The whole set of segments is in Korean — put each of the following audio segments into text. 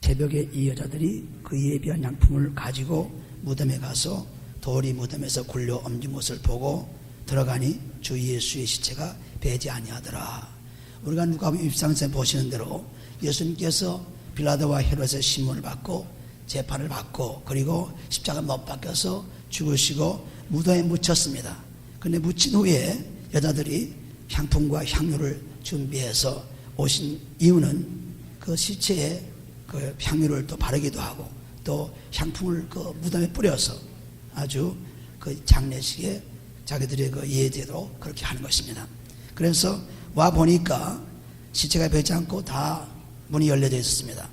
새벽에 이 여자들이 그 예비한 양품을 가지고 무덤에 가서 돌이 무덤에서 굴려 옮긴 것을 보고 들어가니 주 예수의 시체가 배지 아니하더라. 우리가 누가복음 23장 보시는 대로 예수님께서 빌라도와 헤롯의 신문을 받고 재판을 받고 그리고 십자가 못 박혀서 죽으시고 무덤에 묻혔습니다. 그런데 묻힌 후에 여자들이 향품과 향유를 준비해서 오신 이유는 그 시체에 그 향유를 또 바르기도 하고 또 향품을 그 무덤에 뿌려서 아주 그 장례식에 자기들의 그 예제로 그렇게 하는 것입니다. 그래서 와 보니까 시체가 배지 않고 다 문이 열려져 있었습니다.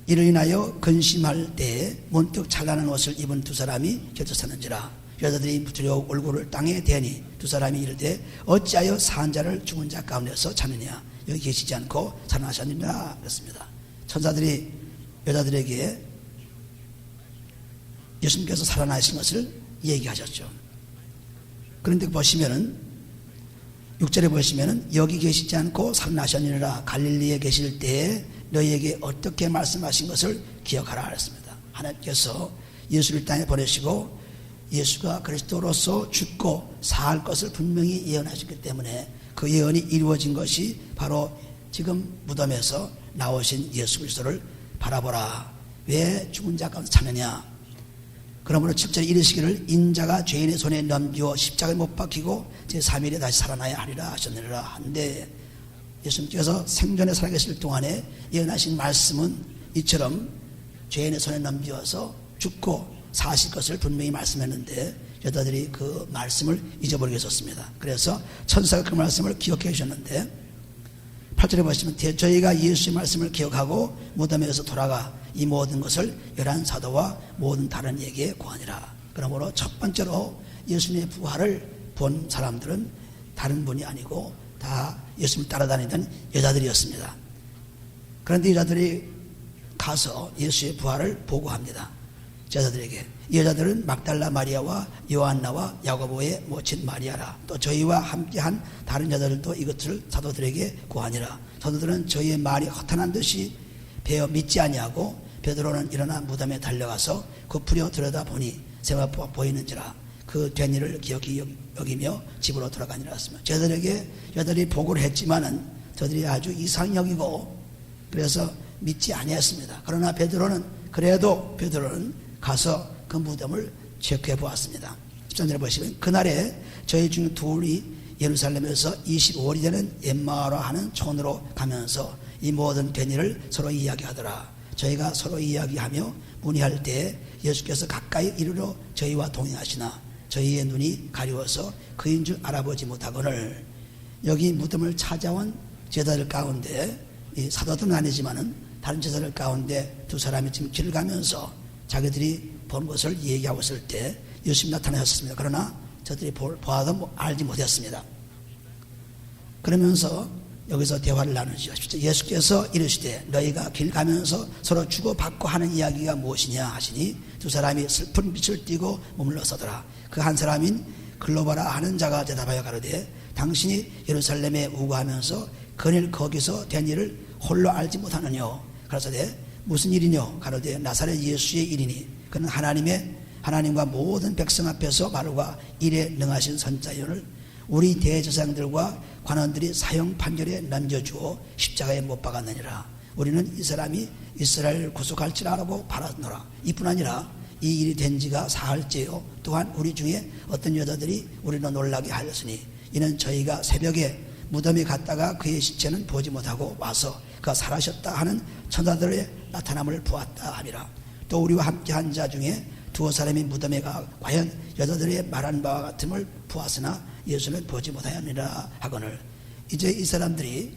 이를 인하여 근심할 때에 문득 찬란한 옷을 입은 두 사람이 곁에 섰는지라. 여자들이 두려워 얼굴을 땅에 대니 두 사람이 이르되 어찌하여 산 자를 죽은 자 가운데서 찾느냐. 여기 계시지 않고 살아나셨느냐 그랬습니다. 천사들이 여자들에게 예수님께서 살아나신 것을 얘기하셨죠. 그런데 보시면은 6절에 보시면은 여기 계시지 않고 살아나셨느니라. 갈릴리에 계실 때에 너희에게 어떻게 말씀하신 것을 기억하라 하였습니다. 하나님께서 예수를 땅에 보내시고 예수가 그리스도로서 죽고 살 것을 분명히 예언하셨기 때문에 그 예언이 이루어진 것이 바로 지금 무덤에서 나오신 예수 그리스도를 바라보라. 왜 죽은 자 가운데 찾느냐. 그러므로 7절에 이르시기를 인자가 죄인의 손에 넘겨 십자가에 못 박히고 제3일에 다시 살아나야 하리라 하셨느니라 한데 예수님께서 생전에 살아계실 동안에 예언하신 말씀은 이처럼 죄인의 손에 넘겨서 죽고 사실 것을 분명히 말씀했는데 여자들이 그 말씀을 잊어버리게 했었습니다. 그래서 천사가 그 말씀을 기억해 주셨는데 8절에 보시면 저희가 예수의 말씀을 기억하고 무덤에서 돌아가 이 모든 것을 11 사도와 모든 다른 이에게 고하니라. 그러므로 첫 번째로 예수님의 부활을 본 사람들은 다른 분이 아니고 다 예수님을 따라다니던 여자들이었습니다. 그런데 여자들이 가서 예수의 부활을 보고합니다. 여자들에게. 이 여자들은 막달라 마리아와 요한나와 야고보의 모친 마리아라. 또 저희와 함께한 다른 여자들도 이것을 사도들에게 고하니라. 사도들은 저희의 말이 허탄한 듯이 배어 믿지 아니하고 베드로는 일어나 무덤에 달려가서 굽으려 들여다보니 새가 보이는지라. 그 된 일을 기억히 여기며 집으로 돌아가니라 했습니다. 저들이 보고를 했지만은 저들이 아주 이상히 여기고 그래서 믿지 아니했습니다. 그러나 베드로는 가서 그 무덤을 체크해 보았습니다. 13절에 보시면 그날에 저희 중 둘이 예루살렘에서 25일이 되는 엠마오라 하는 촌으로 가면서 이 모든 된 일을 서로 이야기하더라. 저희가 서로 이야기하며 문의할 때 예수께서 가까이 이르러 저희와 동행하시나 저희의 눈이 가려워서 그인 줄 알아보지 못하거늘. 여기 무덤을 찾아온 제자들 가운데 이 사도들은 아니지만은 다른 제자들 가운데 두 사람이 지금 길을 가면서 자기들이 본 것을 얘기하고 있을 때 예수님이 나타나셨습니다. 그러나 저들이 보아도 알지 못했습니다. 그러면서 여기서 대화를 나누죠. 예수께서 이르시되 너희가 길 가면서 서로 주고받고 하는 이야기가 무엇이냐 하시니 두 사람이 슬픈 빛을 띠고 머물러 서더라. 그 한 사람인 글로바라 하는 자가 대답하여 가로되 당신이 예루살렘에 우거하면서 그늘 거기서 된 일을 홀로 알지 못하느뇨. 가로되 무슨 일이뇨? 가로되 나사렛 예수의 일이니 그는 하나님과 모든 백성 앞에서 말과 일에 능하신 선자연을 우리 대제사장들과 관원들이 사형 판결에 남겨주어 십자가에 못 박았느니라. 우리는 이 사람이 이스라엘을 구속할줄 알고 바라노라. 이뿐 아니라 이 일이 된 지가 사흘째요. 또한 우리 중에 어떤 여자들이 우리를 놀라게 하였으니 이는 저희가 새벽에 무덤에 갔다가 그의 시체는 보지 못하고 와서 그가 살아셨다 하는 천사들의 나타남을 보았다 함이라. 또 우리와 함께한 자 중에 두어 사람이 무덤에 가 과연 여자들의 말한 바와 같음을 보았으나 예수는 보지 못하였느니라 하거늘. 이제 이 사람들이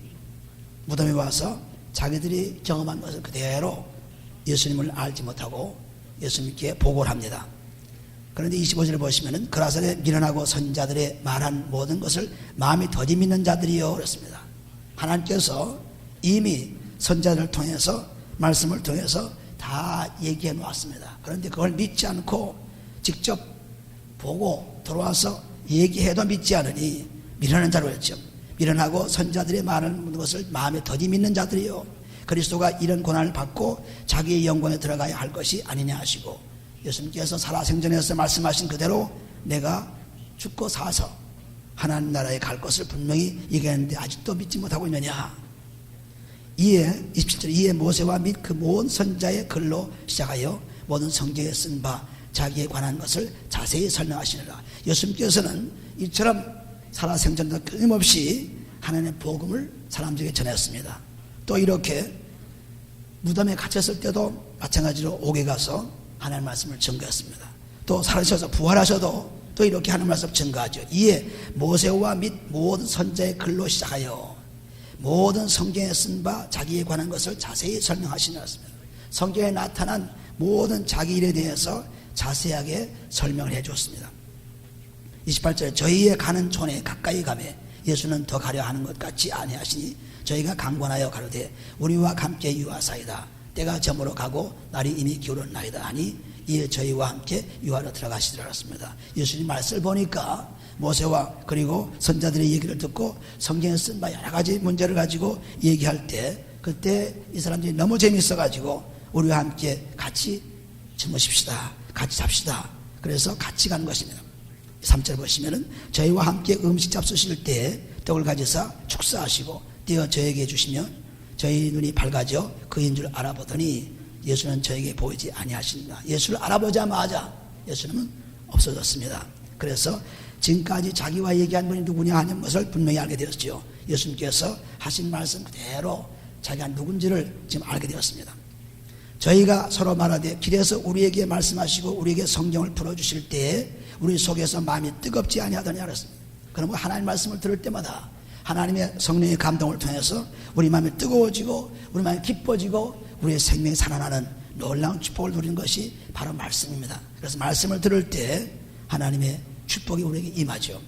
무덤에 와서 자기들이 경험한 것을 그대로 예수님을 알지 못하고 예수님께 보고를 합니다. 그런데 25절을 보시면은 그라사에 미련하고 선자들의 말한 모든 것을 마음이 더디 믿는 자들이요 그랬습니다. 하나님께서 이미 선자들을 통해서 말씀을 통해서 다 얘기해 놓았습니다. 그런데 그걸 믿지 않고 직접 보고 들어와서 얘기해도 믿지 않으니 미련한 자로 했죠. 미련하고 선자들의 말하는 것을 마음에 더디 믿는 자들이요. 그리스도가 이런 고난을 받고 자기의 영광에 들어가야 할 것이 아니냐 하시고, 예수님께서 살아생전에서 말씀하신 그대로 내가 죽고 사서 하나님 나라에 갈 것을 분명히 얘기했는데 아직도 믿지 못하고 있느냐. 이에 27절, 이에 모세와 및 그 모든 선자의 글로 시작하여 모든 성경에 쓴 바 자기에 관한 것을 자세히 설명하시느라. 예수님께서는 이처럼 살아생전도 끊임없이 하나님의 복음을 사람들에게 전했습니다. 또 이렇게 무덤에 갇혔을 때도 마찬가지로 옥에 가서 하나님의 말씀을 증거했습니다. 또 살아셔서 부활하셔도 또 이렇게 하나님의 말씀을 증거하죠. 이에 모세와 및 모든 선자의 글로 시작하여 모든 성경에 쓴 바 자기에 관한 것을 자세히 설명하시느라. 성경에 나타난 모든 자기 일에 대해서 자세하게 설명을 해줬습니다. 28절에 저희의 가는 촌에 가까이 가매 예수는 더 가려 하는 것 같지 아니하시니 저희가 강권하여 가로되 우리와 함께 유하사이다. 때가 저물어 가고 날이 이미 기울었나이다 하니 이에 저희와 함께 유하로 들어가시리라 했습니다. 예수님 말씀을 보니까 모세와 그리고 선자들의 얘기를 듣고 성경에 쓴 바 여러 가지 문제를 가지고 얘기할 때 그때 이 사람들이 너무 재미있어 가지고 우리와 함께 같이 주무십시다, 같이 잡시다. 그래서 같이 간 것입니다. 3절 보시면은 저희와 함께 음식 잡수실 때 떡을 가지사 축사하시고 떼어 저에게 주시며 저희 눈이 밝아져 그인 줄 알아보더니 예수는 저에게 보이지 아니하신다. 예수를 알아보자마자 예수님은 없어졌습니다. 그래서 지금까지 자기와 얘기한 분이 누구냐 하는 것을 분명히 알게 되었죠. 예수님께서 하신 말씀 그대로 자기가 누군지를 지금 알게 되었습니다. 저희가 서로 말하되 길에서 우리에게 말씀하시고 우리에게 성경을 풀어주실 때에 우리 속에서 마음이 뜨겁지 아니하더냐 그랬습니다. 그러면 하나님 말씀을 들을 때마다 하나님의 성령의 감동을 통해서 우리 마음이 뜨거워지고 우리 마음이 기뻐지고 우리의 생명이 살아나는 놀라운 축복을 누리는 것이 바로 말씀입니다. 그래서 말씀을 들을 때 하나님의 축복이 우리에게 임하죠.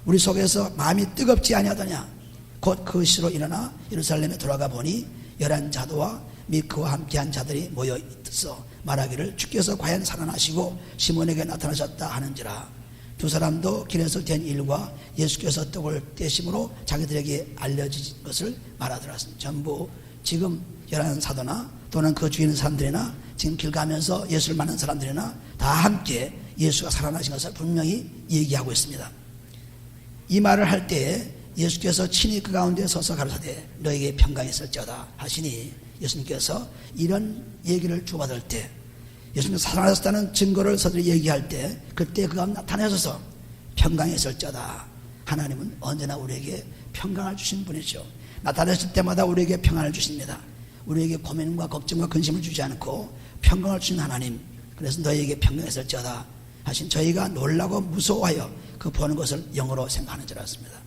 우리 속에서 마음이 뜨겁지 아니하더냐. 곧 그 시로 일어나 예루살렘에 돌아가 보니 11자도와 및 그와 함께한 자들이 모여 있어 말하기를 주께서 과연 살아나시고 시몬에게 나타나셨다 하는지라. 두 사람도 길에서 된 일과 예수께서 떡을 떼심으로 자기들에게 알려진 것을 말하더랐습니다. 전부 지금 11사도나 또는 그 주위에 있는 사람들이나 지금 길 가면서 예수를 만난 사람들이나 다 함께 예수가 살아나신 것을 분명히 얘기하고 있습니다. 이 말을 할 때 예수께서 친히 그 가운데 서서 가르치되 너에게 평강이 있을지어다 하시니 예수님께서 이런 얘기를 주고받을 때 예수님께서 살아나셨다는 증거를 서들이 얘기할 때 그때 그 가운데 나타나셔서 평강이 있을지어다. 하나님은 언제나 우리에게 평강을 주신 분이죠. 나타나실 때마다 우리에게 평안을 주십니다. 우리에게 고민과 걱정과 근심을 주지 않고 평강을 주신 하나님. 그래서 너에게 평강이 있을지어다 하신 저희가 놀라고 무서워하여 그 보는 것을 영어로 생각하는 줄 알았습니다.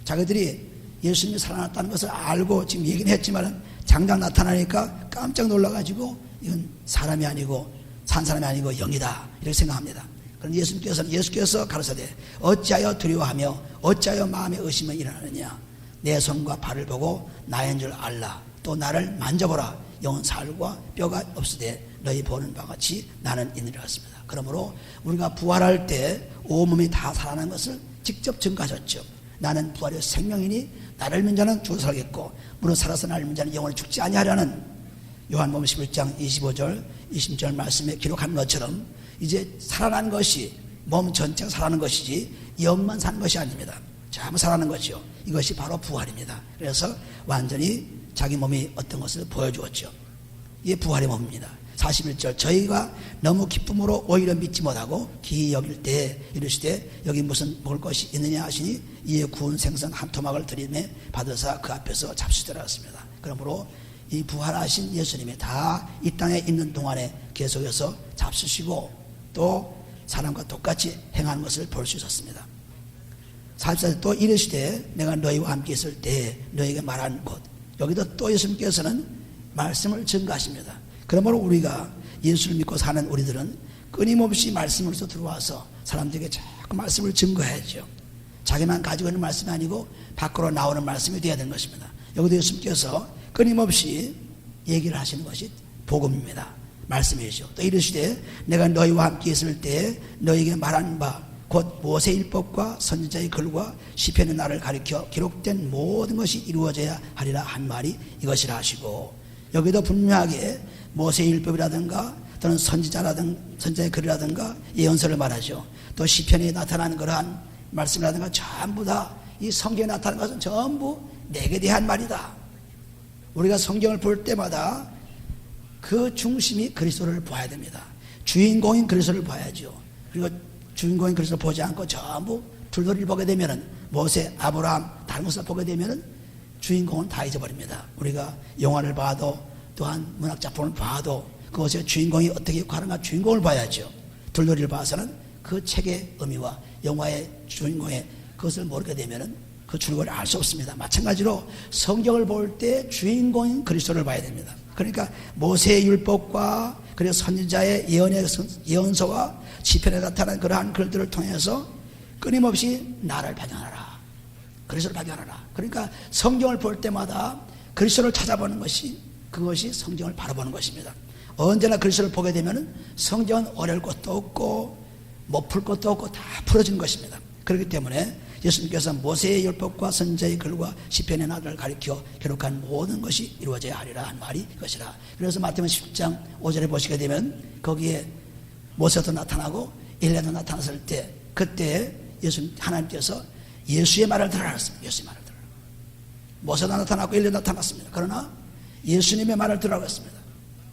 자기들이 예수님이 살아났다는 것을 알고 지금 얘기는 했지만 장장 나타나니까 깜짝 놀라가지고 이건 사람이 아니고 산 사람이 아니고 영이다 이렇게 생각합니다. 그런데 예수께서 가르쳐되 어찌하여 두려워하며 어찌하여 마음에 의심이 일어나느냐. 내 손과 발을 보고 나인 줄 알라. 또 나를 만져보라. 영은 살과 뼈가 없으되 너희 보는 바와 같이 나는 있느니라 했습니다. 그러므로 우리가 부활할 때 온몸이 다 살아난 것을 직접 증거하셨죠. 나는 부활의 생명이니 나를 믿는 자는 죽어서 살겠고 무릇 살아서 나를 믿는 자는 영원히 죽지 아니하려는 요한복음 11장 25절 20절 말씀에 기록한 것처럼 이제 살아난 것이 몸 전체가 살아난 것이지 영만 사는 것이 아닙니다. 전부 살아난 것이요. 이것이 바로 부활입니다. 그래서 완전히 자기 몸이 어떤 것을 보여주었죠. 이게 부활의 몸입니다. 41절 저희가 너무 기쁨으로 오히려 믿지 못하고 기이 여길 때 이르시되 여기 무슨 먹을 것이 있느냐 하시니 이에 구운 생선 한 토막을 들이매 받으사 그 앞에서 잡수시더라 했습니다. 그러므로 이 부활하신 예수님이 다 이 땅에 있는 동안에 계속해서 잡수시고 또 사람과 똑같이 행하는 것을 볼 수 있었습니다. 44절 또 이르시되 내가 너희와 함께 있을 때 너희에게 말한 곳. 여기도 또 예수님께서는 말씀을 증거하십니다. 그러므로 우리가 예수를 믿고 사는 우리들은 끊임없이 말씀으로서 들어와서 사람들에게 자꾸 말씀을 증거해야죠. 자기만 가지고 있는 말씀이 아니고 밖으로 나오는 말씀이 되어야 되는 것입니다. 여기도 예수님께서 끊임없이 얘기를 하시는 것이 복음입니다. 말씀이죠. 또 이르시되 내가 너희와 함께 있을 때 너희에게 말한 바 곧 모세율법과 선지자의 글과 시편의 날을 가리켜 기록된 모든 것이 이루어져야 하리라 한 말이 이것이라 하시고, 여기도 분명하게 모세율법이라든가 또는 선지자의 글이라든가 예언서를 말하죠. 또 시편에 나타나는 그러한 말씀이라든가 전부 다 이 성경에 나타나는 것은 전부 내게 대한 말이다. 우리가 성경을 볼 때마다 그 중심이 그리스도를 봐야 됩니다. 주인공인 그리스도를 봐야죠. 그리고 주인공인 그리스도를 보지 않고 전부 둘러리를 보게 되면은, 모세, 아브라함 다른 것을 보게 되면은 주인공은 다 잊어버립니다. 우리가 영화를 봐도 또한 문학 작품을 봐도 그것의 주인공이 어떻게 역할하는가 주인공을 봐야죠. 둘러리를 봐서는 그 책의 의미와 영화의 주인공의 그것을 모르게 되면은 그 줄거리를 알 수 없습니다. 마찬가지로 성경을 볼 때 주인공인 그리스도를 봐야 됩니다. 그러니까 모세의 율법과 그리고 선지자의 예언서와 시편에 나타난 그러한 글들을 통해서 끊임없이 나를 발견하라, 그리스도를 발견하라. 그러니까 성경을 볼 때마다 그리스도를 찾아보는 것이, 그것이 성경을 바라보는 것입니다. 언제나 그리스도를 보게 되면 성경은 어려울 것도 없고 못 풀 것도 없고 다 풀어진 것입니다. 그렇기 때문에 예수님께서 모세의 율법과 선지자의 글과 시편의 날을 가리켜 기록한 모든 것이 이루어져야 하리라 한 말이 이것이라. 그래서 마태복음 10장 5절에 보시게 되면 거기에 모세도 나타나고 엘리야도 나타났을 때, 그때 하나님께서 예수의 말을 들으라 했습니다. 예수의 말을 들으라. 모세도 나타났고 엘리야도 나타났습니다. 그러나 예수님의 말을 들으라고 했습니다.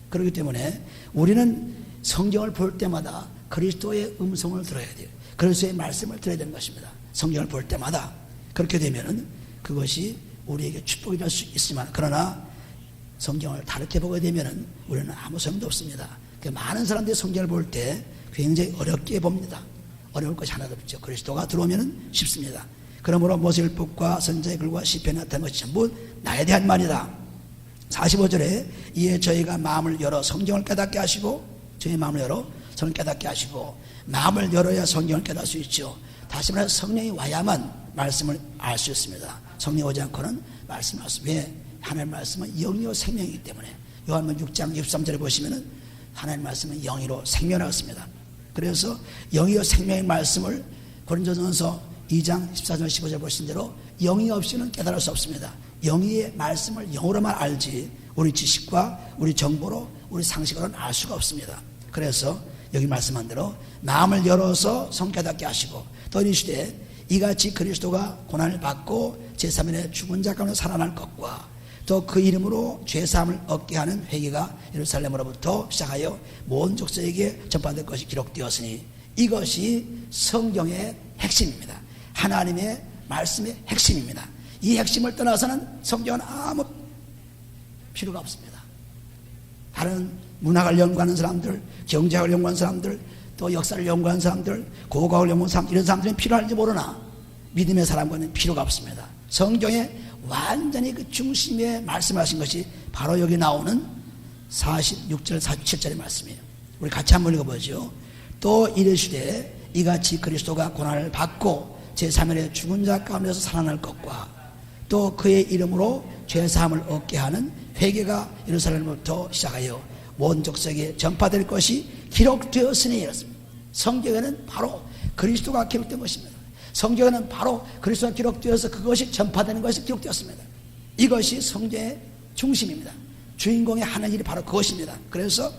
그렇기 때문에 우리는 성경을 볼 때마다 그리스도의 음성을 들어야 돼요. 그리스도의 말씀을 들어야 되는 것입니다. 성경을 볼 때마다. 그렇게 되면은 그것이 우리에게 축복이 될 수 있지만, 그러나 성경을 다르게 보게 되면은 우리는 아무 소용도 없습니다. 많은 사람들이 성경을 볼 때 굉장히 어렵게 봅니다. 어려울 것이 하나도 없죠. 그리스도가 들어오면은 쉽습니다. 그러므로 모세율법과 선지자의 글과 시편에 나타난 것이 전부 나에 대한 말이다. 45절에 이에 저희가 마음을 열어 성경을 깨닫게 하시고, 저희 마음을 열어 성경을 깨닫게 하시고, 마음을 열어야 성경을 깨닫을 수 있죠. 다시 말해서 성령이 와야만 말씀을 알 수 있습니다. 성령이 오지 않고는 말씀을 알 수 없습니다. 왜? 하나님의 말씀은 영이요 생명이기 때문에. 요한복음 6장 63절에 보시면은 하나님의 말씀은 영이로 생명이라고 했습니다. 그래서 영이요 생명의 말씀을 고린도전서 2장 14절 15절 보신 대로 영이 없이는 깨달을 수 없습니다. 영의 말씀을 영으로만 알지 우리 지식과 우리 정보로 우리 상식으로는 알 수가 없습니다. 그래서 여기 말씀한 대로 마음을 열어서 성 깨닫게 하시고, 또 이르시되 이같이 그리스도가 고난을 받고 제3일에 죽은 자 가운데 살아날 것과 또 그 이름으로 죄사함을 얻게 하는 회개가 예루살렘으로부터 시작하여 모든 족속에게 전파될 것이 기록되었으니, 이것이 성경의 핵심입니다. 하나님의 말씀의 핵심입니다. 이 핵심을 떠나서는 성경은 아무 필요가 없습니다. 다른 문학을 연구하는 사람들, 경제학을 연구하는 사람들, 또 역사를 연구하는 사람들, 고고학을 연구하는 사람들, 이런 사람들은 필요할지 모르나 믿음의 사람과는 필요가 없습니다. 성경에 완전히 그 중심에 말씀하신 것이 바로 여기 나오는 46절 47절의 말씀이에요. 우리 같이 한번 읽어보죠. 또 이르시되 이같이 그리스도가 고난을 받고 제3일에 죽은 자 가운데서 살아날 것과 또 그의 이름으로 죄사함을 얻게 하는 회개가 예루살렘부터 시작하여 모든 족속에 전파될 것이 기록되었으니 이렇습니다. 성경에는 바로 그리스도가 기록된 것입니다. 성경에는 바로 그리스도가 기록되어서 그것이 전파되는 것이 기록되었습니다. 이것이 성경의 중심입니다. 주인공이 하는 일이 바로 그것입니다. 그래서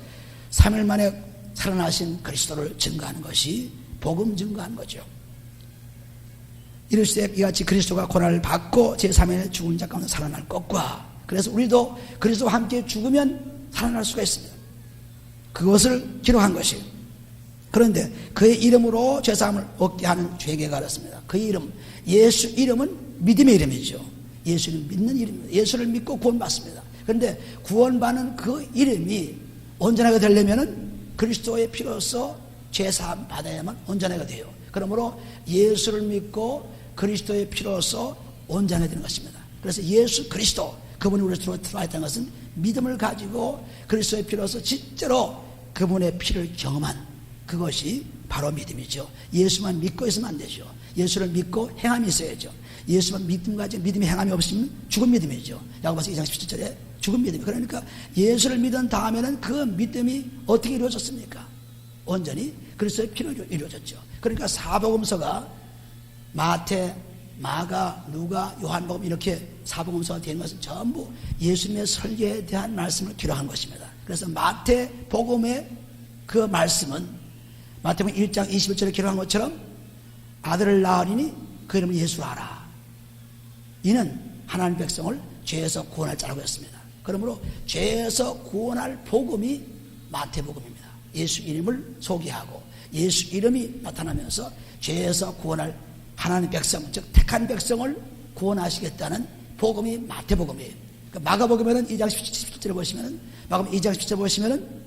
3일 만에 살아나신 그리스도를 증거하는 것이 복음 증거하는 거죠. 이르시되 이같이 그리스도가 고난을 받고 제3일에 죽은 자 가운데 살아날 것과, 그래서 우리도 그리스도와 함께 죽으면 살아날 수가 있습니다. 그것을 기록한 것이에요. 그런데 그의 이름으로 죄사함을 얻게 하는 회개가 그렇습니다. 그의 이름, 예수 이름은 믿음의 이름이죠. 예수를 믿는 이름입니다. 예수를 믿고 구원받습니다. 그런데 구원받는 그 이름이 온전하게 되려면은 그리스도의 피로서 죄사함 받아야만 온전하게 돼요. 그러므로 예수를 믿고 그리스도의 피로서 온전하게 되는 것입니다. 그래서 예수 그리스도, 그분이 우리로 들어와 있다는 것은 믿음을 가지고 그리스도의 피로서 진짜로 그분의 피를 경험한 그것이 바로 믿음이죠. 예수만 믿고 있으면 안 되죠. 예수를 믿고 행함이 있어야죠. 예수만 믿음 가지고 믿음이 행함이 없으면 죽은 믿음이죠. 야고보서 2장 17절에 죽은 믿음. 그러니까 예수를 믿은 다음에는 그 믿음이 어떻게 이루어졌습니까? 온전히 그리스도의 피로 이루어졌죠. 그러니까 사복음서가 마태, 마가, 누가, 요한복음 이렇게 사복음서가 된 것은 전부 예수님의 설계에 대한 말씀을 기록한 것입니다. 그래서 마태복음의 그 말씀은 마태복음 1장 21절에 기록한 것처럼 아들을 낳으리니 그 이름을 예수로 하라. 이는 하나님 백성을 죄에서 구원할 자라고 했습니다. 그러므로 죄에서 구원할 복음이 마태복음입니다. 예수 이름을 소개하고 예수 이름이 나타나면서 죄에서 구원할 하나님 백성, 즉 택한 백성을 구원하시겠다는 복음이 마태복음이에요. 그러니까 마가복음에는 2장 17절에 보시면은 마가복음 2장 17절에 보시면은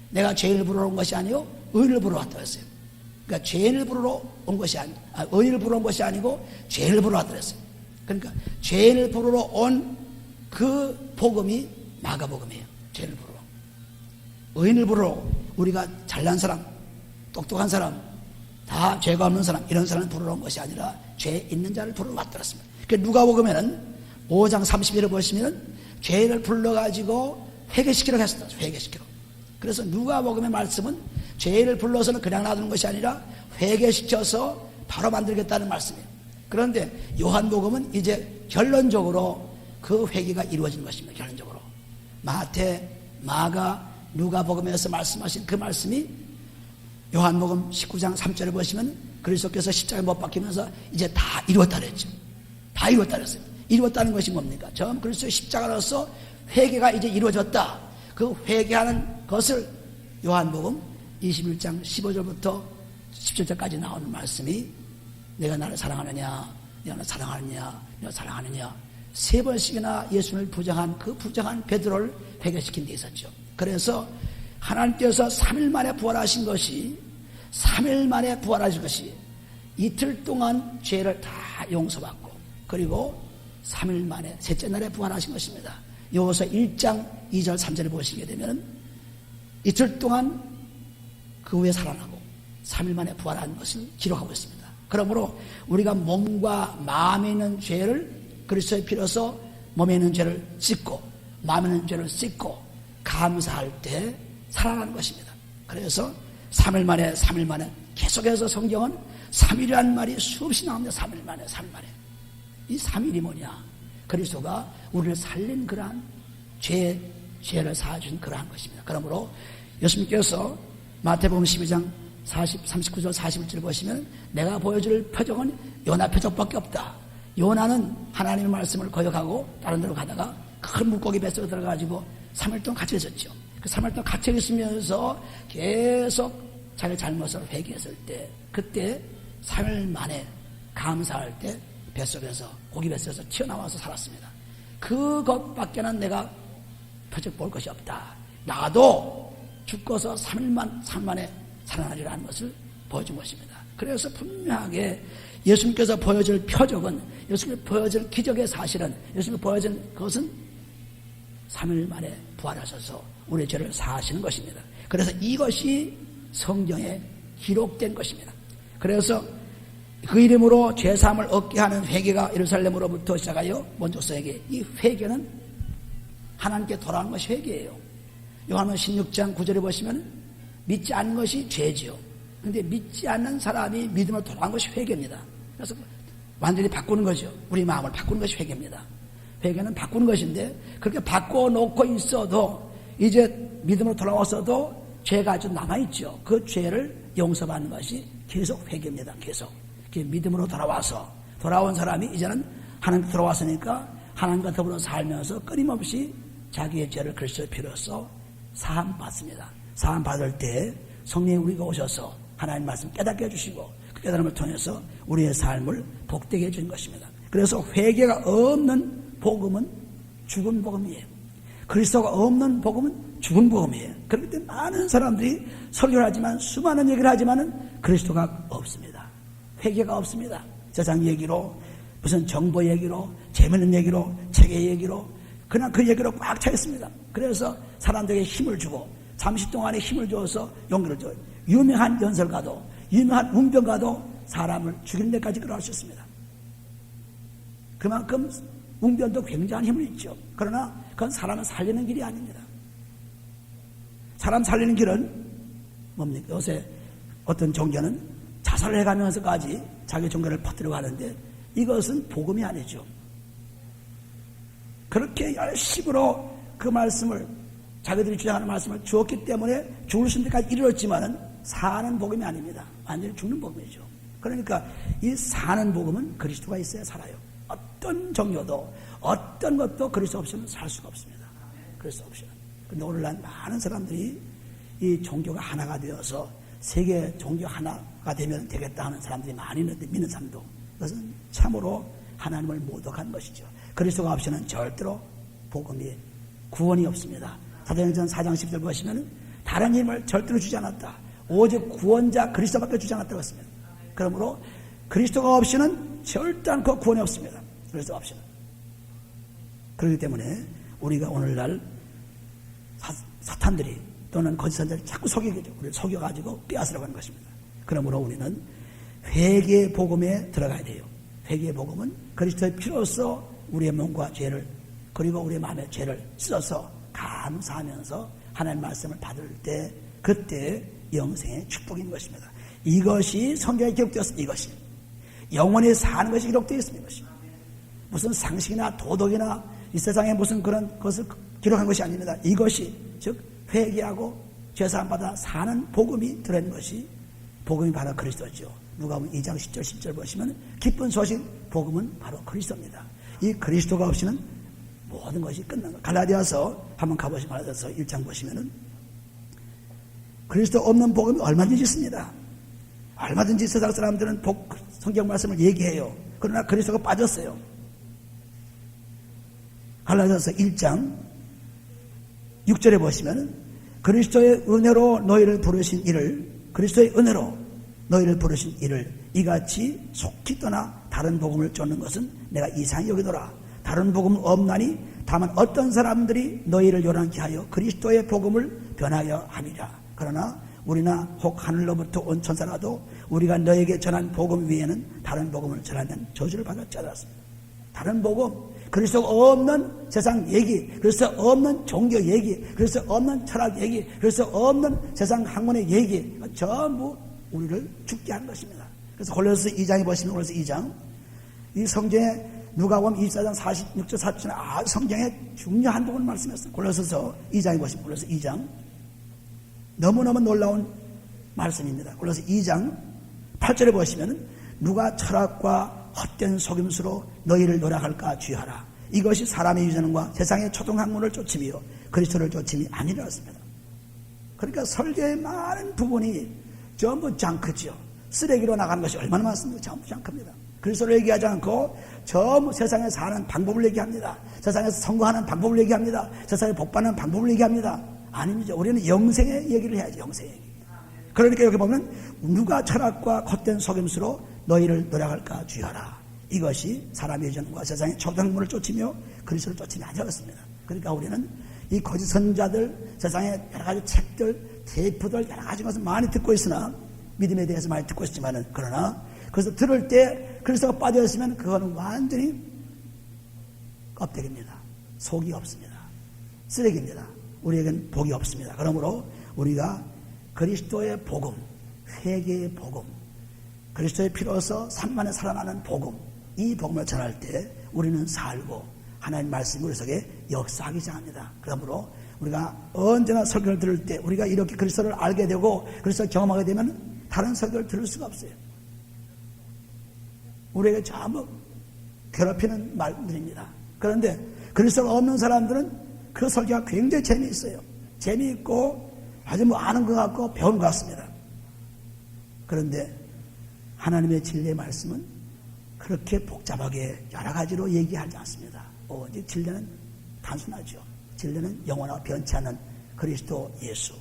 내가 죄인을 부르러 온 것이 아니요 의인을 부르러 왔다고 했어요. 그러니까 죄인을 부르러 온 것이 의인을 부르러 온 것이 아니고 죄인을 부르러 왔다고 했어요. 그러니까 죄인을 부르러 온 그 복음이 마가복음이에요. 죄인을 부르러. 의인을 부르러 우리가 잘난 사람, 똑똑한 사람, 다 죄가 없는 사람, 이런 사람을 부르러 온 것이 아니라 죄 있는 자를 부르러 왔더랬습니다. 그러니까 누가복음에는 5장 31절을 보시면 죄를 불러가지고 회개시키라고 했습니다. 회개시키라고. 그래서 누가복음의 말씀은 죄를 불러서는 그냥 놔두는 것이 아니라 회개시켜서 바로 만들겠다는 말씀이에요. 그런데 요한복음은 이제 결론적으로 그 회개가 이루어진 것입니다. 결론적으로 마태, 마가, 누가복음에서 말씀하신 그 말씀이 요한복음 19장 3절에 보시면 그리스도께서 십자가에 못 박히면서 이제 다 이루었다 그랬죠. 다 이루었다 그랬어요. 이루었다는 것이 뭡니까? 처음 그리스도의 십자가로서 회개가 이제 이루어졌다. 그 회개하는 것을 요한복음 21장 15절부터 17절까지 나오는 말씀이 내가 나를 사랑하느냐, 내가 나를 사랑하느냐, 내가 사랑하느냐, 세 번씩이나 예수님을 부정한 그 부정한 베드로를 회개시킨 데 있었죠. 그래서 하나님께서 3일 만에 부활하신 것이 3일 만에 부활하신 것이 이틀 동안 죄를 다 용서받고 그리고 3일 만에 셋째 날에 부활하신 것입니다. 요서 1장 2절 3절에 보시게 되면 이틀 동안 그 후에 살아나고 3일 만에 부활한 것을 기록하고 있습니다. 그러므로 우리가 몸과 마음에 있는 죄를 그리스도의 피로서 몸에 있는 죄를 씻고 마음에 있는 죄를 씻고 감사할 때 살아나는 것입니다. 그래서 3일 만에 계속해서 성경은 3일이라는 말이 수없이 나옵니다. 3일 만에 이 3일이 뭐냐? 그리스도가 우리를 살린 그러한 죄를 사해준 그러한 것입니다. 그러므로 예수님께서 마태복음 12장 39절 41절 보시면 내가 보여줄 표적은 요나 표적밖에 없다. 요나는 하나님의 말씀을 거역하고 다른 데로 가다가 큰 물고기 뱃속에 들어가지고 3일 동안 갇혀 있었죠. 그 3일 동안 갇혀 있으면서 계속 자기 잘못을 회개했을 때 그때 3일 만에 감사할 때 뱃속에서 고기 뱃속에서 튀어나와서 살았습니다. 그것밖에는 내가 표적 볼 것이 없다. 나도 죽고서 3일 만에 살아나리라는 것을 보여준 것입니다. 그래서 분명하게 예수님께서 보여줄 표적은 예수님께서 보여줄 기적의 사실은 예수님께서 보여준 것은 3일 만에 부활하셔서 우리의 죄를 사하시는 것입니다. 그래서 이것이 성경에 기록된 것입니다. 그래서 그 이름으로 죄사함을 얻게 하는 회개가 예루살렘으로부터 시작하여 먼저서에게 이 회개는 하나님께 돌아오는 것이 회개예요. 요한복음 16장 9절에 보시면 믿지 않는 것이 죄지요. 그런데 믿지 않는 사람이 믿음으로 돌아간 것이 회개입니다. 그래서 완전히 바꾸는 거죠. 우리 마음을 바꾸는 것이 회개입니다. 회개는 바꾸는 것인데 그렇게 바꿔놓고 있어도 이제 믿음으로 돌아왔어도 죄가 아주 남아있죠. 그 죄를 용서받는 것이 계속 회개입니다. 계속 믿음으로 돌아온 사람이 이제는 하나님께 돌아왔으니까 하나님과 더불어 살면서 끊임없이 자기의 죄를 그리스도의 피로써 사함 받습니다. 사함 받을 때 성령이 우리가 오셔서 하나님 말씀 깨닫게 해주시고 그 깨달음을 통해서 우리의 삶을 복되게 해주는 것입니다. 그래서 회개가 없는 복음은 죽은 복음이에요. 그리스도가 없는 복음은 죽은 복음이에요. 그렇기 때문에 많은 사람들이 설교를 하지만 수많은 얘기를 하지만은 그리스도가 없습니다. 회개가 없습니다. 세상 얘기로 무슨 정보 얘기로 재밌는 얘기로 책의 얘기로 그냥 그 얘기로 꽉 차 있습니다. 그래서 사람들에게 힘을 주고 잠시 동안에 힘을 줘서 용기를 줘요. 유명한 연설가도 유명한 웅변가도 사람을 죽이는 데까지 끌어갈 수 있습니다. 그만큼 웅변도 굉장한 힘을 있죠. 그러나 그건 사람을 살리는 길이 아닙니다. 사람 살리는 길은 뭡니까? 요새 어떤 종교는 자살을 해가면서까지 자기 종교를 퍼뜨려 가는데 이것은 복음이 아니죠. 그렇게 열심으로 그 말씀을 자기들이 주장하는 말씀을 주었기 때문에 죽을 때까지 이르렀지만은 사는 복음이 아닙니다. 완전히 죽는 복음이죠. 그러니까 이 사는 복음은 그리스도가 있어야 살아요. 어떤 종교도 어떤 것도 그리스도 없이는 살 수가 없습니다. 그리스도 없이는. 그런데 오늘날 많은 사람들이 이 종교가 하나가 되어서 세계 종교 하나가 되면 되겠다 하는 사람들이 많이 있는데 믿는 사람도 그것은 참으로 하나님을 모독한 것이죠. 그리스도가 없이는 절대로 복음이 구원이 없습니다. 사도행전 4장 10절 보시면 다른 힘을 절대로 주지 않았다. 오직 구원자 그리스도밖에 주지 않았다고 했습니다. 그러므로 그리스도가 없이는 절대 않고 구원이 없습니다. 그리스도 없이는. 그렇기 때문에 우리가 오늘날 사탄들이 또는 거짓 선자들이 자꾸 속이죠. 우리를 속여가지고 빼앗으려고 하는 것입니다. 그러므로 우리는 회개의 복음에 들어가야 돼요. 회개의 복음은 그리스도의 피로써 우리의 몸과 죄를 그리고 우리의 마음의 죄를 씻어서 감사하면서 하나님의 말씀을 받을 때 그때 영생의 축복인 것입니다. 이것이 성경에 기록되었습니다. 이것이 영원히 사는 것이 기록되어 있습니다. 이것이 무슨 상식이나 도덕이나 이 세상에 무슨 그런 것을 기록한 것이 아닙니다. 이것이 즉 회개하고 죄사함 받아 사는 복음이 들어있는 것이 복음이 바로 그리스도죠. 누가복음 2장 10절 10절 보시면 기쁜 소식 복음은 바로 그리스도입니다. 이 그리스도가 없이는 모든 것이 끝난 것. 갈라디아서 한번 가보시면 갈라디아서 1장 보시면은 그리스도 없는 복음이 얼마든지 있습니다. 얼마든지 세상 사람들은 성경 말씀을 얘기해요. 그러나 그리스도가 빠졌어요. 갈라디아서 1장 6절에 보시면은 그리스도의 은혜로 너희를 부르신 이를 그리스도의 은혜로 너희를 부르신 이를 이같이 속히 떠나 다른 복음을 쫓는 것은 내가 이상히 여기노라. 다른 복음은 없나니 다만 어떤 사람들이 너희를 요란케 하여 그리스도의 복음을 변하여 함이라. 그러나 우리나 혹 하늘로부터 온 천사라도 우리가 너에게 전한 복음 외에는 다른 복음을 전하면 저주를 받았지 않았습니다. 다른 복음, 그리스도가 없는 세상 얘기, 그리스도 없는 종교 얘기, 그리스도 없는 철학 얘기, 그리스도 없는 세상 학문의 얘기 전부 우리를 죽게 하는 것입니다. 그래서 골로새 2장에 보시면 골로새 2장 이 성경에 누가복음 24장 46절 47절 아주 성경에 중요한 부분을 말씀했어요. 골로새서 2장에 보시면 골로새 2장 너무너무 놀라운 말씀입니다. 골로새 2장 8절에 보시면 누가 철학과 헛된 속임수로 너희를 노략할까 주의하라. 이것이 사람의 유전과 세상의 초등학문을 쫓으며 그리스도를 쫓음이 아니라 했습니다. 그러니까 설교의 많은 부분이 전부 장크죠. 쓰레기로 나가는 것이 얼마나 많습니까? 전부 장크입니다. 그리스도를 얘기하지 않고 전부 세상에 사는 방법을 얘기합니다. 세상에서 성공하는 방법을 얘기합니다. 세상에 복받는 방법을 얘기합니다. 아닙니다. 우리는 영생의 얘기를 해야죠. 영생의 얘기. 그러니까 여기 보면 누가 철학과 헛된 속임수로 너희를 노략할까 주의하라. 이것이 사람의 유전과 세상의 초등학문을 쫓으며 그리스도를 쫓으며 아니었습니다. 그러니까 우리는 이 거짓 선자들 세상에 여러 가지 책들 테이프들 여러 가지 것을 많이 듣고 있으나 믿음에 대해서 많이 듣고 있지만은 그러나 그래서 들을 때 그리스도가 빠져있으면 그거는 완전히 껍데기입니다. 속이 없습니다. 쓰레기입니다. 우리에겐 복이 없습니다. 그러므로 우리가 그리스도의 복음, 회개의 복음, 그리스도의 피로서 산만에 살아나는 복음, 이 복음을 전할 때 우리는 살고 하나님 말씀이 우리 속에 역사하기 시작합니다. 그러므로 우리가 언제나 설교를 들을 때 우리가 이렇게 그리스도를 알게 되고 그리스도를 경험하게 되면 다른 설교를 들을 수가 없어요. 우리에게 전부 괴롭히는 말들입니다. 그런데 그리스도가 없는 사람들은 그 설교가 굉장히 재미있어요. 재미있고 아주 뭐 아는 것 같고 배운 것 같습니다. 그런데 하나님의 진리의 말씀은 그렇게 복잡하게 여러 가지로 얘기하지 않습니다. 오직 진리는 단순하죠. 진리는 영원하고 변치 않는 그리스도 예수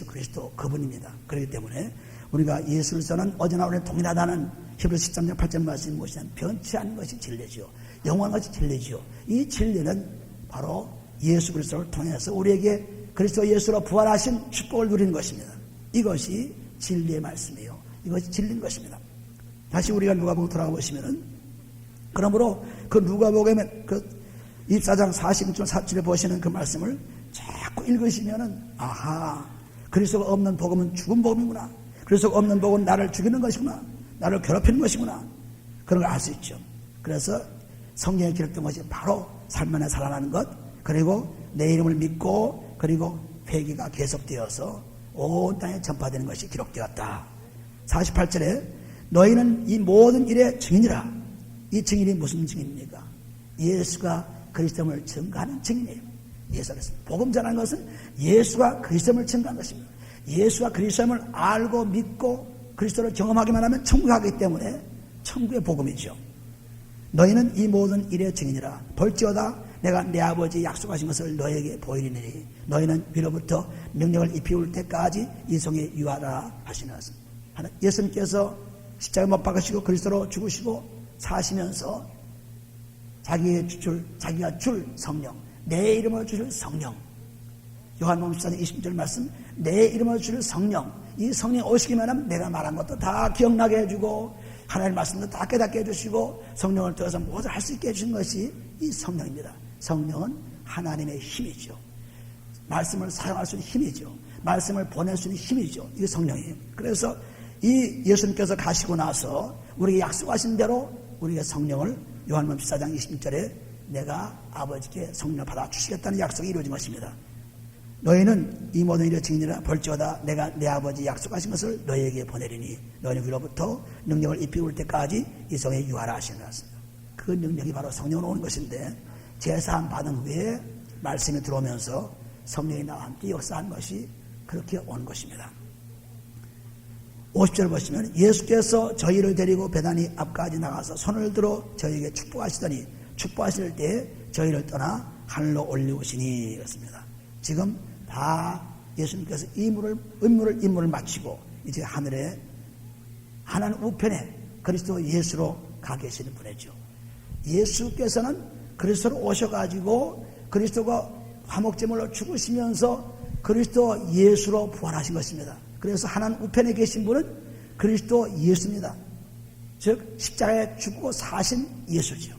그리스도 그분입니다. 그렇기 때문에 우리가 예수를 전한 어제나 오늘 동일하다는 히브리서 13장 8절 말씀이 무엇이냐면 변치 않는 것이 진리지요. 영원한 것이 진리지요. 이 진리는 바로 예수 그리스도를 통해서 우리에게 그리스도 예수로 부활하신 축복을 누리는 것입니다. 이것이 진리의 말씀이에요. 이것이 진리인 것입니다. 다시 우리가 누가복음 돌아가 보시면은 그러므로 그 누가복음의 그 24장 46절 4절에 보시는 그 말씀을 자꾸 읽으시면은 아하 그리스도가 없는 복음은 죽은 복음이구나. 그리스도가 없는 복음은 나를 죽이는 것이구나. 나를 괴롭히는 것이구나. 그런 걸 알 수 있죠. 그래서 성경에 기록된 것이 바로 삶 안에 살아나는 것, 그리고 내 이름을 믿고, 그리고 회개가 계속되어서 온 땅에 전파되는 것이 기록되었다. 48절에 너희는 이 모든 일의 증인이라. 이 증인이 무슨 증인입니까? 예수가 그리스도를 증거하는 증인이에요. 예수가 복음 전하는 것은 예수가 그리스도를 증거하는 것입니다. 예수가 그리스도를 알고 믿고 그리스도를 경험하기만 하면 천국에 가기 때문에 천국의 복음이죠. 너희는 이 모든 일의 증인이라. 볼지어다 내가 내 아버지 약속하신 것을 너희에게 보이리니 너희는 위로부터 명령을 입히올 때까지 이 성에 유하라 하시나. 예수님께서 십자가에 못 박으시고 그리스도로 죽으시고 사시면서 자기가 줄 성령, 내 이름으로 주실 성령, 요한복음 14장 20절 말씀, 내 이름으로 주실 성령, 이 성령이 오시기만 하면 내가 말한 것도 다 기억나게 해주고 하나님의 말씀도 다 깨닫게 해주시고 성령을 통해서 모두 할 수 있게 해주신 것이 이 성령입니다. 성령은 하나님의 힘이죠. 말씀을 사용할 수 있는 힘이죠. 말씀을 보낼 수 있는 힘이죠. 이게 성령이에요. 그래서 이 예수님께서 가시고 나서 우리에게 약속하신 대로 우리가 성령을 요한복음 14장 26절에 내가 아버지께 성령을 받아 주시겠다는 약속이 이루어진 것입니다. 너희는 이 모든 일의 증인이라. 볼지어다 내가 내 아버지 약속하신 것을 너희에게 보내리니 너희는 위로부터 능력을 입히올 때까지 이 성에 유하라 하시니라. 그 능력이 바로 성령으로 오는 것인데 제사함 받은 후에 말씀이 들어오면서 성령이 나와 함께 역사한 것이 그렇게 온 것입니다. 50절 보시면 예수께서 저희를 데리고 베다니 앞까지 나가서 손을 들어 저희에게 축복하시더니 축복하실 때 저희를 떠나 하늘로 올리우시니 그렇습니다. 지금 다 예수님께서 임무를 마치고 이제 하늘에 하나님 우편에 그리스도 예수로 가 계시는 분이죠. 예수께서는 그리스도로 오셔가지고 그리스도가 화목제물로 죽으시면서 그리스도 예수로 부활하신 것입니다. 그래서 하나님 우편에 계신 분은 그리스도 예수입니다. 즉 십자가에 죽고 사신 예수죠.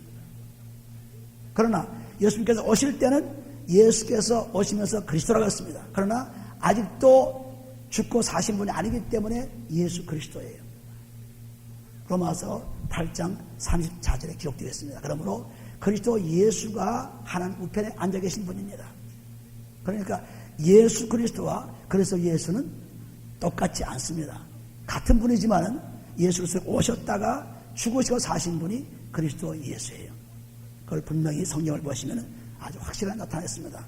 그러나 예수님께서 오실 때는 예수께서 오시면서 그리스도라고 했습니다. 그러나 아직도 죽고 사신 분이 아니기 때문에 예수 그리스도예요. 로마서 8장 34절에 기록되어 있습니다. 그러므로 그리스도 예수가 하나님 우편에 앉아 계신 분입니다. 그러니까 예수 그리스도와 그리스도 예수는 똑같지 않습니다. 같은 분이지만은 예수께서 오셨다가 죽으시고 사신 분이 그리스도 예수예요. 그걸 분명히 성경을 보시면 아주 확실하게 나타냈습니다.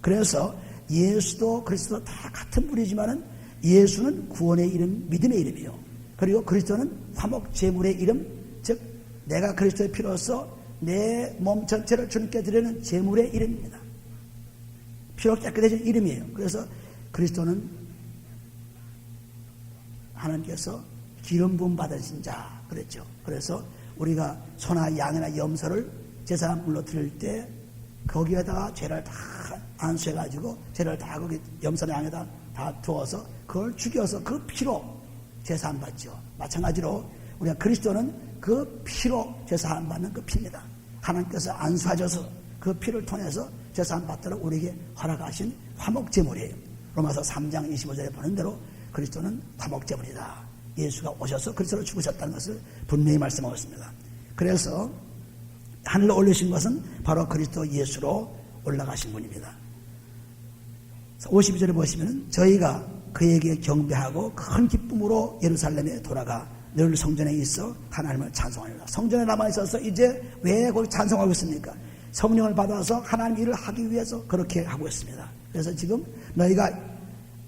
그래서 예수도 그리스도 다 같은 분이지만은 예수는 구원의 이름, 믿음의 이름이요. 그리고 그리스도는 화목 제물의 이름, 즉 내가 그리스도의 피로써 내 몸 전체를 주님께 드리는 제물의 이름입니다. 피로 깨끗해진 이름이에요. 그래서 그리스도는 하나님께서 기름 부음 받으신 자 그랬죠. 그래서 우리가 소나 양이나 염소를 제사물로 드릴 때 거기에다가 죄를 다 안수해가지고 죄를 다 거기 염소나 양에다 다 두어서 그걸 죽여서 그 피로 제사함 받죠. 마찬가지로 우리가 그리스도는 그 피로 제사함 받는 그 피입니다. 하나님께서 안수하셔서 그 피를 통해서 제사함 받도록 우리에게 허락하신 화목제물이에요. 로마서 3장 25절에 보는 대로 그리스도는 화목제물이다. 예수가 오셔서 그리스도로 죽으셨다는 것을 분명히 말씀하고 있습니다. 그래서 하늘로 올리신 것은 바로 그리스도 예수로 올라가신 분입니다. 52절에 보시면 저희가 그에게 경배하고 큰 기쁨으로 예루살렘에 돌아가 늘 성전에 있어 하나님을 찬송하리라. 성전에 남아있어서 이제 왜 거기 찬송하고 있습니까? 성령을 받아서 하나님 일을 하기 위해서 그렇게 하고 있습니다. 그래서 지금 너희가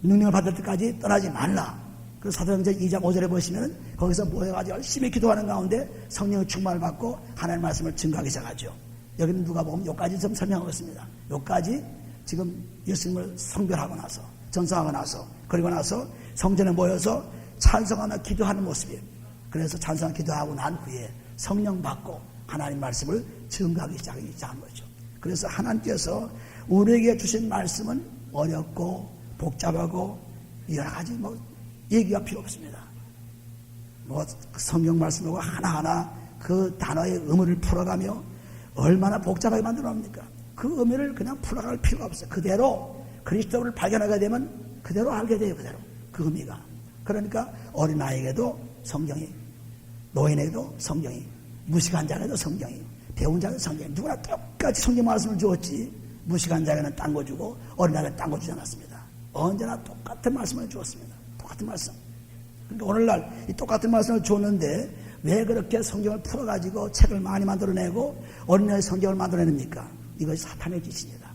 능력을 받을 때까지 떠나지 말라. 그 사도행전 2장 5절에 보시면 거기서 모여가지고 열심히 기도하는 가운데 성령의 충만을 받고 하나님의 말씀을 증거하기 시작하죠. 여기는 누가 보면 여기까지 좀 설명하고 있습니다. 여기까지 지금 예수님을 성별하고 나서 전성하고 나서 그리고 나서 성전에 모여서 찬송하며 기도하는 모습이에요. 그래서 찬송하며 기도하고 난 후에 성령 받고 하나님 말씀을 증거하기 시작한 거죠. 그래서 하나님께서 우리에게 주신 말씀은 어렵고 복잡하고 여러 가지 얘기가 필요 없습니다. 성경 말씀하고 하나하나 그 단어의 의미를 풀어가며 얼마나 복잡하게 만들어 놉니까? 그 의미를 그냥 풀어갈 필요가 없어요. 그대로 그리스도를 발견하게 되면 그대로 알게 돼요. 그대로. 그 의미가. 그러니까 어린아이에게도 성경이, 노인에게도 성경이, 무식한 자에게도 성경이, 배운 자에게도 성경이, 누구나 똑같이 성경 말씀을 주었지 무식한 자에게는 딴 거 주고 어린아이에게는 딴 거 주지 않았습니다. 언제나 똑같은 말씀을 주었습니다. 똑같은 말씀. 그러니까 오늘날 이 똑같은 말씀을 줬는데 왜 그렇게 성경을 풀어가지고 책을 많이 만들어내고 어린아이 성경을 만들어냅니까? 이것이 사탄의 짓입니다.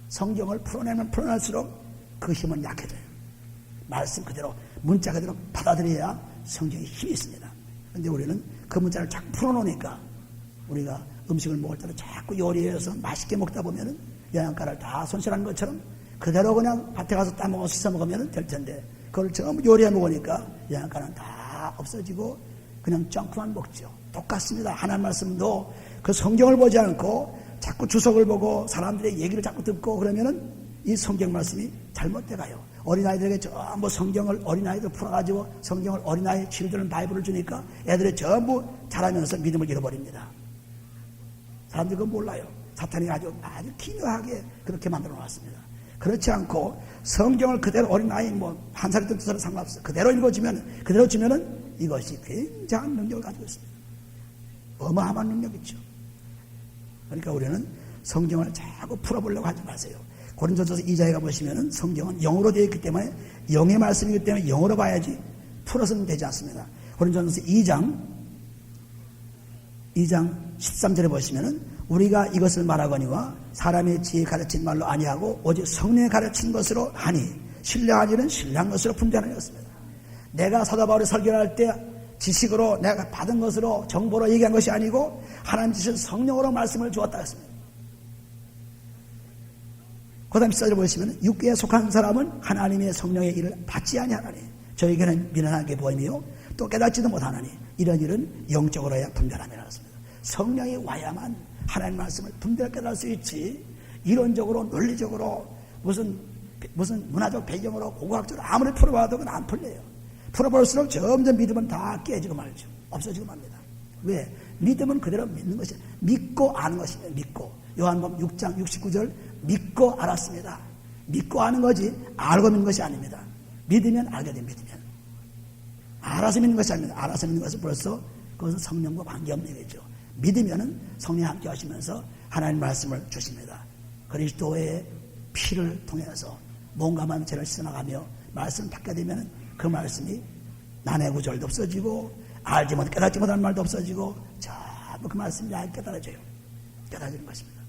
성경을 풀어내면 풀어낼수록 그 힘은 약해져요. 말씀 그대로, 문자 그대로 받아들여야 성경에 힘이 있습니다. 그런데 우리는 그 문자를 자꾸 풀어놓으니까 우리가 음식을 먹을 때도 자꾸 요리해서 맛있게 먹다 보면은 영양가를 다 손실하는 것처럼 그대로 그냥 밭에 가서 따먹어 씻어 먹으면 될 텐데 그걸 전부 요리해 먹으니까 영양가는 다 없어지고 그냥 쩡크만 먹죠. 똑같습니다. 하나님 말씀도 그 성경을 보지 않고 자꾸 주석을 보고 사람들의 얘기를 자꾸 듣고 그러면은 이 성경 말씀이 잘못돼 가요. 어린아이들에게 전부 성경을 어린아이들 풀어가지고 성경을 어린아이 칠드런 바이블을 주니까 애들이 전부 자라면서 믿음을 잃어버립니다. 사람들이 그거 몰라요. 사탄이 아주 기묘하게 그렇게 만들어 놨습니다. 그렇지 않고 성경을 그대로 어린아이 한 살이든 두 살이든 상관없어요. 그대로 읽어주면, 그대로 주면은 이것이 굉장한 능력을 가지고 있습니다. 어마어마한 능력이죠. 그러니까 우리는 성경을 자꾸 풀어보려고 하지 마세요. 고린도전서 2장에 가보시면은 성경은 영어로 되어 있기 때문에 영의 말씀이기 때문에 영어로 봐야지 풀어서는 되지 않습니다. 고린도전서 2장 13절에 보시면은 우리가 이것을 말하거니와 사람의 지혜 가르친 말로 아니하고 오직 성령의 가르친 것으로 하니 신뢰한 일은 신뢰한 것으로 분별하는 것입니다. 내가 사도 바울이 설교할 때 지식으로 내가 받은 것으로 정보로 얘기한 것이 아니고 하나님 주신 성령으로 말씀을 주었다 했습니다. 그 다음 14절을 보시면 육계에 속한 사람은 하나님의 성령의 일을 받지 아니하나니 저에게는 미련하게 보이며 또 깨닫지도 못하나니 이런 일은 영적으로 해야 분별함이라 했습니다. 성령이 와야만 하나님 말씀을 분별 깨달을 수 있지 이론적으로 논리적으로 무슨 문화적 배경으로 고고학적으로 아무리 풀어봐도 그건 안 풀려요. 풀어볼수록 점점 믿음은 다 깨지고 말죠. 없어지고 맙니다. 왜? 믿음은 그대로 믿는 것이야. 믿고 아는 것입니다. 믿고. 요한복음 6장 69절 믿고 알았습니다. 믿고 아는 거지 알고 믿는 것이 아닙니다. 믿으면 알게 됩니다. 믿으면. 알아서 믿는 것이 아닙니다. 알아서 믿는 것은 벌써 그것은 성령과 관계없는 얘기죠. 믿으면은 성령이 함께 하시면서 하나님 말씀을 주십니다. 그리스도의 피를 통해서 몸과 죄를 씻어나가며 말씀을 받게 되면 그 말씀이 난해 구절도 없어지고 알지 못해 깨닫지 못하는 말도 없어지고 전부 그 말씀이 깨달아져요. 깨달아지는 것입니다.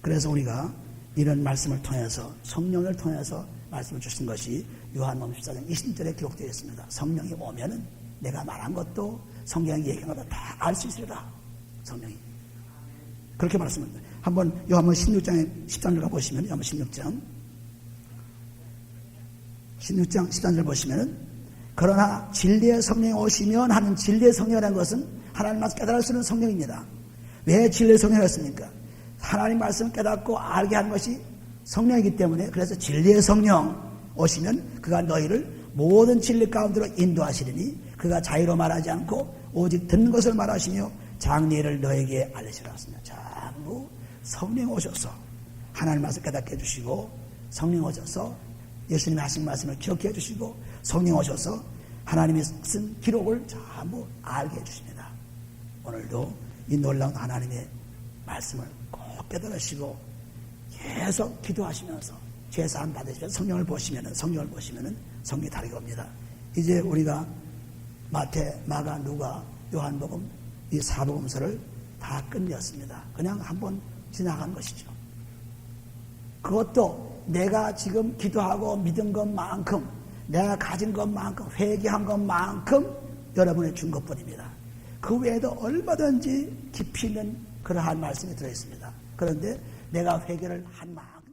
그래서 우리가 이런 말씀을 통해서 성령을 통해서 말씀을 주신 것이 요한복음 14장 20절에 기록되어 있습니다. 성령이 오면은 내가 말한 것도 성경이 얘기한 것도 다 알 수 있으리라. 성령이 그렇게 말씀합니다. 한번 요한복음 16장에 13절 가보시면 요한복음 16장 13절 보시면은 그러나 진리의 성령이 오시면 하는 진리의 성령이라는 것은 하나님 말씀 깨달을 수 있는 성령입니다. 왜 진리의 성령이었습니까? 하나님 말씀을 깨닫고 알게 하는 것이 성령이기 때문에 그래서 진리의 성령 오시면 그가 너희를 모든 진리 가운데로 인도하시리니 그가 자유로 말하지 않고 오직 듣는 것을 말하시며 장래를 너에게 알리시라 했습니다. 전부 성령 오셔서 하나님 말씀 깨닫게 해주시고 성령 오셔서 예수님이 하신 말씀을 기억해 주시고 성령 오셔서 하나님이 쓴 기록을 전부 알게 해주십니다. 오늘도 이 놀라운 하나님의 말씀을 꼭 깨달으시고 계속 기도하시면서 제사함 받으시면 성령을 보시면은 성령이 다르게 옵니다. 이제 우리가 마태, 마가, 누가, 요한복음 이 사복음서를 다 끝냈습니다. 그냥 한번 지나간 것이죠. 그것도 내가 지금 기도하고 믿은 것만큼 내가 가진 것만큼 회개한 것만큼 여러분의 준 것뿐입니다. 그 외에도 얼마든지 깊이 있는 그러한 말씀이 들어있습니다. 그런데 내가 회개를 한 만큼